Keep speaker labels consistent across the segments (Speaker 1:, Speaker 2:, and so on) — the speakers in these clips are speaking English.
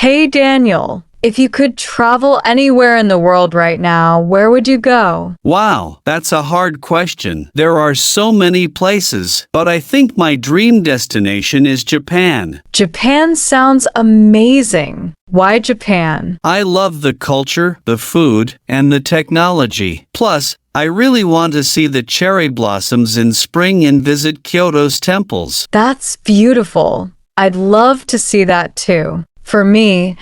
Speaker 1: Hey Daniel, if you could travel anywhere in the world right now, where would you go?
Speaker 2: Wow, that's a hard question. There are so many places, but I think my dream destination is Japan.
Speaker 1: Japan sounds amazing. Why Japan?
Speaker 2: I love the culture, the food, and the technology. Plus, I really want to see the cherry blossoms in spring and visit Kyoto's temples.
Speaker 1: That's beautiful. I'd love to see that too. For me,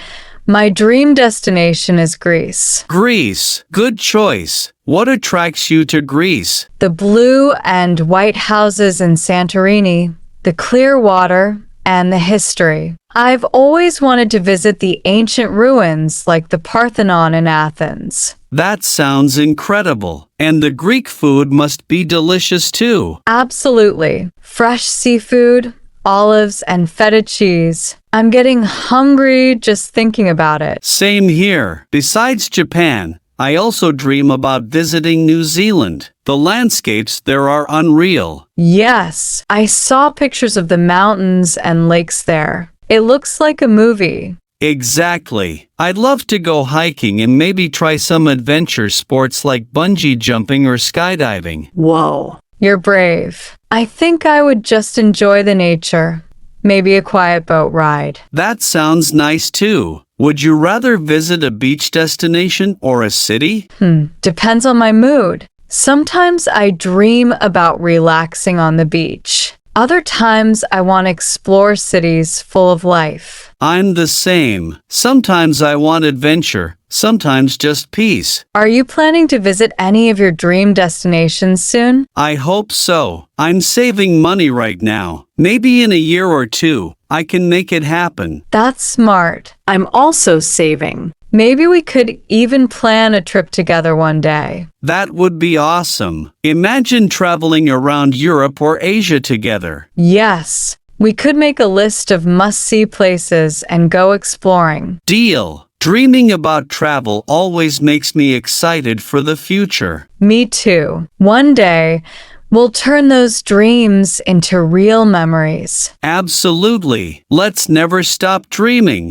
Speaker 1: my dream destination is Greece.
Speaker 2: Greece, good choice. What attracts you to Greece?
Speaker 1: The blue and white houses in Santorini, the clear water, and the history. I've always wanted to visit the ancient ruins like the Parthenon in Athens.
Speaker 2: That sounds incredible. And the Greek food must be delicious too.
Speaker 1: Absolutely. Fresh seafood, olives, and feta cheese. I'm getting hungry just thinking about it.
Speaker 2: Same here. Besides Japan, I also dream about visiting New Zealand. The landscapes there are unreal.
Speaker 1: Yes, I saw pictures of the mountains and lakes there. It looks like a movie.
Speaker 2: Exactly. I'd love to go hiking and maybe try some adventure sports like bungee jumping or skydiving.
Speaker 1: Whoa. You're brave. I think I would just enjoy the nature. Maybe a quiet boat ride.
Speaker 2: That sounds nice too. Would you rather visit a beach destination or a city?
Speaker 1: Depends on my mood. Sometimes I dream about relaxing on the beach. Other times I want to explore cities full of life.
Speaker 2: I'm the same. Sometimes I want adventure, sometimes just peace.
Speaker 1: Are you planning to visit any of your dream destinations soon?
Speaker 2: I hope so. I'm saving money right now. Maybe in a year or two, I can make it happen.
Speaker 1: That's smart. I'm also saving. Maybe we could even plan a trip together one day.
Speaker 2: That would be awesome. Imagine traveling around Europe or Asia together.
Speaker 1: Yes, we could make a list of must-see places and go exploring.
Speaker 2: Deal. Dreaming about travel always makes me excited for the future.
Speaker 1: Me too. One day, we'll turn those dreams into real memories.
Speaker 2: Absolutely. Let's never stop dreaming.